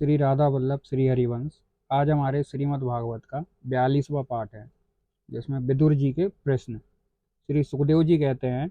श्री राधा वल्लभ श्री हरिवंश। आज हमारे श्रीमद् भागवत का 42वां पाठ है, जिसमें विदुर जी के प्रश्न। श्री सुखदेव जी कहते हैं,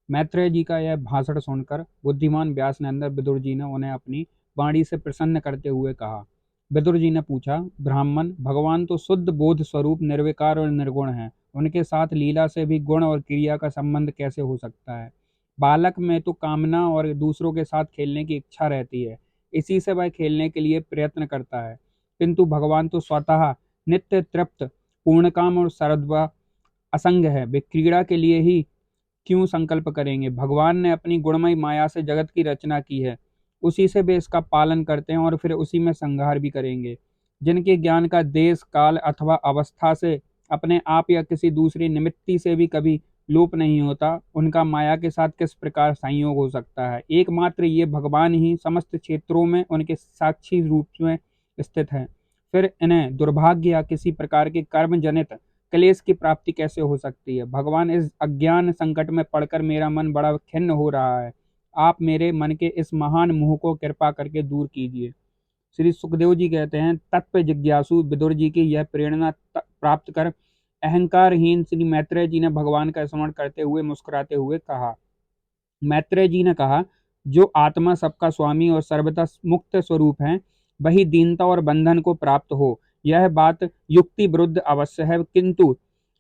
मैत्रेय जी का यह भाषण सुनकर बुद्धिमान व्यास नंदन विदुर जी ने उन्हें अपनी वाणी से प्रसन्न करते हुए कहा। विदुर जी ने पूछा, ब्राह्मण, भगवान तो शुद्ध बोध स्वरूप निर्विकार और निर्गुण है, उनके साथ लीला से भी गुण और क्रिया का संबंध कैसे हो सकता है? बालक में तो कामना और दूसरों के साथ खेलने की इच्छा रहती है, इसी से वह खेलने के लिए प्रयत्न करता है, किंतु भगवान तो स्वतः नित्य तृप्त, पूर्णकाम और सर्वदा असंग है। वे क्रीड़ा के लिए ही क्यों संकल्प करेंगे? भगवान ने अपनी गुणमयी माया से जगत की रचना की है, उसी से वे इसका पालन करते हैं और फिर उसी में संहार भी करेंगे। जिनके ज्ञान का देश काल अथवा अवस्था से, अपने आप या किसी दूसरी निमित्ति से भी कभी लोप नहीं होता, उनका माया के साथ किस प्रकार संयोग हो सकता है? एकमात्र ये भगवान ही समस्त क्षेत्रों में उनके साक्षी रूप में स्थित है, फिर इन्हें दुर्भाग्य या किसी प्रकार के कर्म जनित क्लेश की प्राप्ति कैसे हो सकती है? भगवान, इस अज्ञान संकट में पड़कर मेरा मन बड़ा खिन्न हो रहा है, आप मेरे मन के इस महान मोह को कृपा करके दूर कीजिए। श्री सुखदेव जी कहते हैं, तत्व जिज्ञासु विदुर जी की यह प्रेरणा प्राप्त कर अहंकारहीन श्री मैत्रेय जी ने भगवान का स्मरण करते हुए मुस्कुराते हुए कहा। मैत्रेय जी ने कहा, जो आत्मा सबका स्वामी और सर्वथा मुक्त स्वरूप है, वही दीनता और बंधन को प्राप्त हो, यह बात युक्ति विरुद्ध अवश्य है, किंतु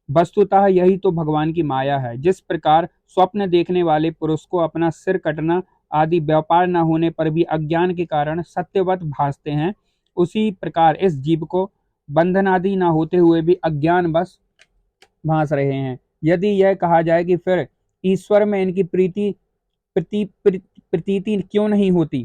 वस्तुतः यही तो भगवान की माया है। जिस प्रकार स्वप्न देखने वाले पुरुष को अपना सिर कटना आदि व्यापार न होने पर भी अज्ञान के कारण सत्यवत भासते हैं, उसी प्रकार इस जीव को बंधन आदि न होते हुए भी अज्ञान बस भास रहे हैं। यदि यह कहा जाए कि फिर ईश्वर में इनकी प्रतीति क्यों नहीं होती,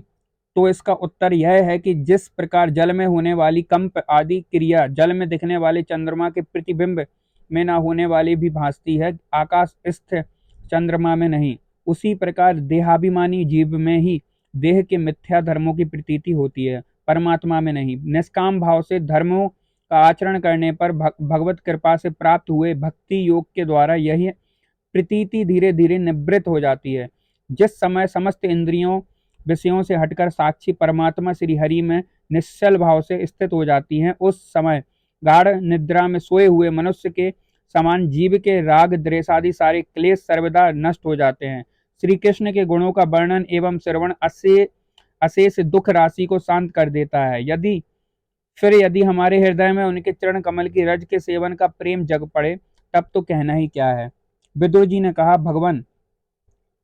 तो इसका उत्तर यह है कि जिस प्रकार जल में होने वाली कंप आदि क्रिया जल में दिखने वाले चंद्रमा के प्रतिबिंब में न होने वाली भी भासती है, आकाश स्थित चंद्रमा में नहीं, उसी प्रकार देहाभिमानी जीव में ही देह के मिथ्या धर्मों की प्रतीति होती है, परमात्मा में नहीं। निष्काम भाव से धर्मों का आचरण करने पर भगवत कृपा से प्राप्त हुए भक्ति योग के द्वारा यही प्रतीति धीरे धीरे निवृत्त हो जाती है। जिस समय समस्त इंद्रियों विषयों से हटकर साक्षी परमात्मा श्री हरि में निश्चल भाव से स्थित हो जाती हैं, उस समय गाढ़ निद्रा में सोए हुए मनुष्य के समान जीव के राग द्वेषादि सारे क्लेश सर्वदा नष्ट हो जाते हैं। श्री कृष्ण के गुणों का वर्णन एवं श्रवण अशेष दुख राशि को शांत कर देता है। यदि हमारे हृदय में उनके चरण कमल की रज के सेवन का प्रेम जग पड़े, तब तो कहना ही क्या है। विदुर जी ने कहा, भगवान,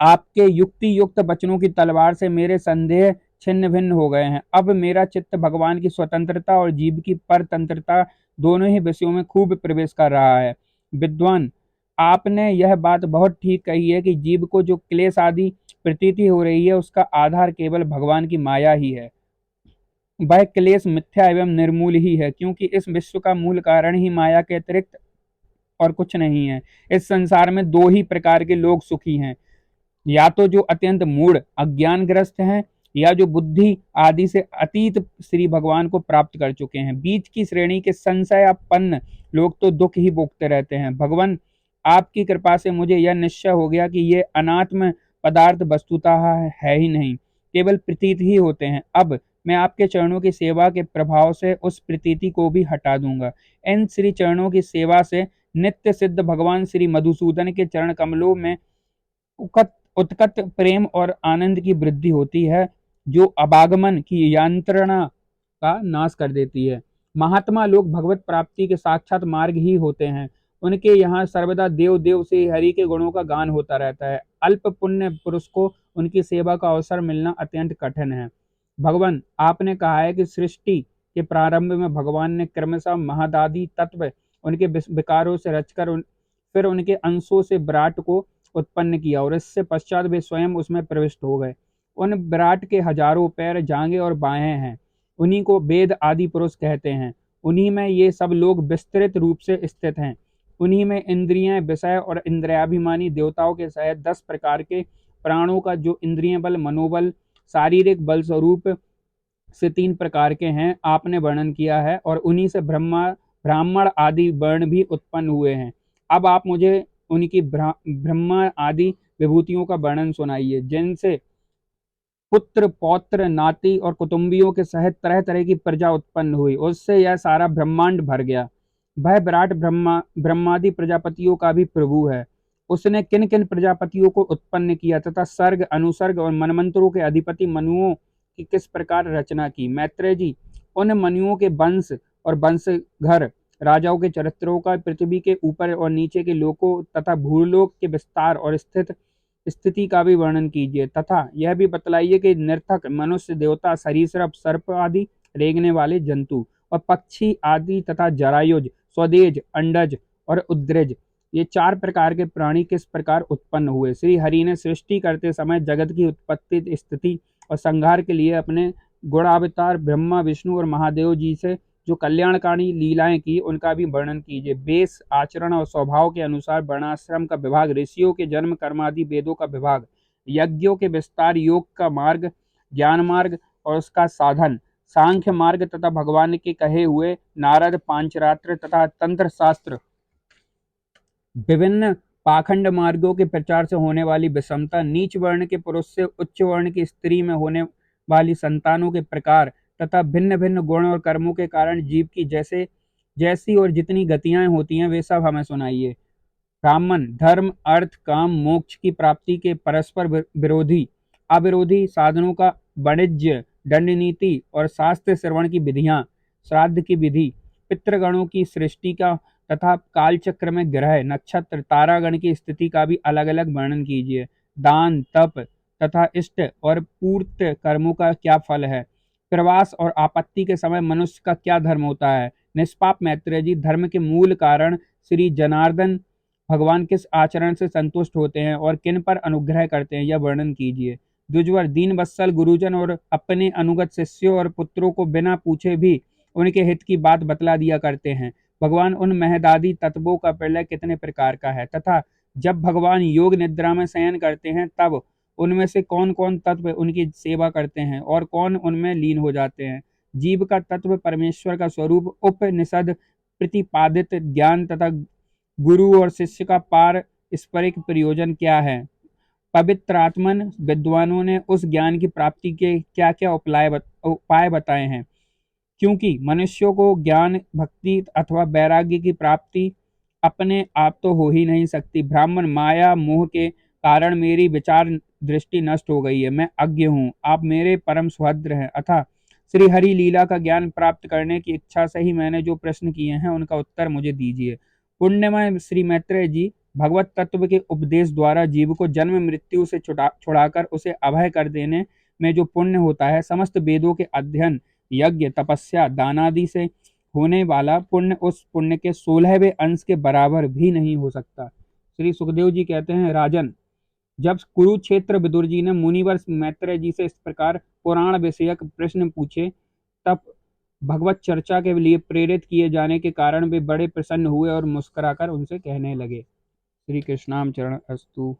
आपके युक्ति युक्त वचनों की तलवार से मेरे संदेह छिन्न भिन्न हो गए हैं। अब मेरा चित्त भगवान की स्वतंत्रता और जीव की परतंत्रता दोनों ही विषयों में खूब प्रवेश कर रहा है। विद्वान, आपने यह बात बहुत ठीक कही है कि जीव को जो क्लेश आदि प्रतीति हो रही है, उसका आधार केवल भगवान की माया ही है। वह क्लेश मिथ्या एवं निर्मूल ही है, क्योंकि इस विश्व का मूल कारण ही माया के अतिरिक्त और कुछ नहीं है। इस संसार में दो ही प्रकार के लोग सुखी हैं, या तो जो अत्यंत मूढ़ अज्ञानग्रस्त हैं, या जो बुद्धि आदि से अतीत श्री भगवान को प्राप्त कर चुके हैं। बीच की श्रेणी के संशयापन्न लोग तो दुख ही भोगते रहते हैं। भगवान, आपकी कृपा से मुझे यह निश्चय हो गया कि ये अनात्म पदार्थ वस्तुतः है ही नहीं, केवल प्रतीत ही होते हैं। अब मैं आपके चरणों की सेवा के प्रभाव से उस प्रतीति को भी हटा दूंगा। इन श्री चरणों की सेवा से नित्य सिद्ध भगवान श्री मधुसूदन के चरण कमलों में उत्कट प्रेम और आनंद की वृद्धि होती है, जो अबागमन की यंत्रणा का नाश कर देती है। महात्मा लोग भगवत प्राप्ति के साक्षात मार्ग ही होते हैं। उनके यहाँ सर्वदा देव देव से हरि के गुणों का गान होता रहता है। अल्प पुण्य पुरुष को उनकी सेवा का अवसर मिलना अत्यंत कठिन है। भगवान, आपने कहा है कि सृष्टि के प्रारंभ में भगवान ने क्रमशः महदादि तत्व उनके विकारों से रचकर फिर उनके अंशों से विराट को उत्पन्न किया, और इससे पश्चात वे स्वयं उसमें प्रविष्ट हो गए। उन विराट के हजारों पैर, जांघें और बाहें हैं, उन्हीं को वेद आदि पुरुष कहते हैं। उन्हीं में ये सब लोग विस्तृत रूप से स्थित हैं। उन्हीं में इंद्रियां, विषय और इंद्रियाभिमानी देवताओं के सहित 10 प्रकार के प्राणों का जो इंद्रिय बल, मनोबल, शारीरिक बल स्वरूप से 3 प्रकार के हैं, आपने वर्णन किया है, और उन्हीं से ब्राह्मण आदि वर्ण भी उत्पन्न हुए हैं। अब आप मुझे उनकी ब्रह्मा आदि विभूतियों का वर्णन सुनाइए, जिनसे पुत्र पौत्र नाती और कुटुंबियों के सहित तरह तरह की प्रजा उत्पन्न हुई। उससे यह सारा ब्रह्मांड भर गया। वह विराट ब्रह्मादि प्रजापतियों का भी प्रभु है। उसने किन किन प्रजापतियों को उत्पन्न किया तथा सर्ग अनुसर्ग और मनमंत्रों के अधिपति मनुओं की किस प्रकार रचना की। मैत्रेय जी, उन मनुओं के वंश और वंशघर, राजाओं के चरित्रों का, पृथ्वी के ऊपर और नीचे के लोकों तथा भूलोक के विस्तार और स्थिति का भी वर्णन कीजिए तथा यह भी बतलाइए कि नर्तक, मनुष्य, देवता, सरीसृप, सर्प आदि, रेंगने वाले जंतु और पक्षी आदि तथा जरायुज, स्वदेज, अंडज और उद्रज, ये चार प्रकार के प्राणी किस प्रकार उत्पन्न हुए। श्री हरि ने सृष्टि करते समय जगत की उत्पत्ति, स्थिति और संहार के लिए अपने गुणावतार ब्रह्मा, विष्णु और महादेव जी से जो कल्याणकारी लीलाएं की, उनका भी वर्णन कीजिए। वेश, आचरण और स्वभाव के अनुसार वर्णाश्रम का विभाग, ऋषियों के जन्म कर्मादि, वेदों का विभाग, यज्ञों के विस्तार, योग का मार्ग, ज्ञान मार्ग और उसका साधन, सांख्य मार्ग तथा भगवान के कहे हुए नारद पांचरात्र तथा तंत्र शास्त्र, विभिन्न पाखंड मार्गों के प्रचार से होने वाली विषमता, नीच वर्ण के पुरुष से उच्च वर्ण की स्त्री में होने वाली संतानों के प्रकार तथा भिन्न भिन्न गुण और कर्मों के कारण जीव की जैसे जैसी और जितनी गतियां होती हैं, वे सब हमें सुनाइए। ब्राह्मण धर्म, अर्थ, काम, मोक्ष की प्राप्ति के परस्पर विरोधी अविरोधी साधनों का वाणिज्य, दंड नीति और शास्त्र श्रवण की विधियां, श्राद्ध की विधि, पितृगणों की सृष्टि का तथा कालचक्र में ग्रह, नक्षत्र, तारागण की स्थिति का भी अलग अलग वर्णन कीजिए। दान, तप तथा इष्ट और पूर्त कर्मों का क्या फल है। प्रवास और आपत्ति के समय मनुष्य का क्या धर्म होता है। निष्पाप मैत्रेय जी, धर्म के मूल कारण श्री जनार्दन भगवान किस आचरण से संतुष्ट होते हैं और किन पर अनुग्रह करते हैं, यह वर्णन कीजिए। द्विजवर, दीन वत्सल गुरुजन और अपने अनुगत शिष्यों और पुत्रों को बिना पूछे भी उनके हित की बात बतला दिया करते हैं। भगवान उन महदादी तत्वों का प्रलय कितने प्रकार का है तथा जब भगवान योग निद्रा में शयन करते हैं तब उनमें से कौन कौन तत्व उनकी सेवा करते हैं और कौन उनमें लीन हो जाते हैं। जीव का तत्व परमेश्वर का स्वरूप उपनिषद प्रतिपादित ज्ञान तथा गुरु और शिष्य का पारस्परिक प्रयोजन क्या है। पवित्र आत्मन विद्वानों ने उस ज्ञान की प्राप्ति के क्या क्या उपाय बताए हैं, क्योंकि मनुष्यों को ज्ञान, भक्ति अथवा वैराग्य की प्राप्ति अपने आप तो हो ही नहीं सकती। ब्राह्मण, माया मोह के कारण मेरी विचार दृष्टि नष्ट हो गई है, मैं अज्ञ हूँ, आप मेरे परम सुहृद हैं, अतः श्री हरि लीला का ज्ञान प्राप्त करने की इच्छा से ही मैंने जो प्रश्न किए हैं उनका उत्तर मुझे दीजिए। पुण्यमय श्री मैत्रेय जी, भगवत तत्व के उपदेश द्वारा जीव को जन्म मृत्यु से छुड़ाकर उसे अभय कर देने में जो पुण्य होता है, समस्त वेदों के अध्ययन, यज्ञ, तपस्या, दानादि से होने वाला पुण्य उस पुण्य के 16वें अंश के बराबर भी नहीं हो सकता। श्री सुखदेव जी कहते हैं, राजन, जब कुरुक्षेत्र विदुर जी ने मुनिवर मैत्रेय जी से इस प्रकार पुराण विषयक प्रश्न पूछे, तब भगवत चर्चा के लिए प्रेरित किए जाने के कारण वे बड़े प्रसन्न हुए और मुस्कुराकर उनसे कहने लगे। श्री कृष्णाम चरण अस्तु।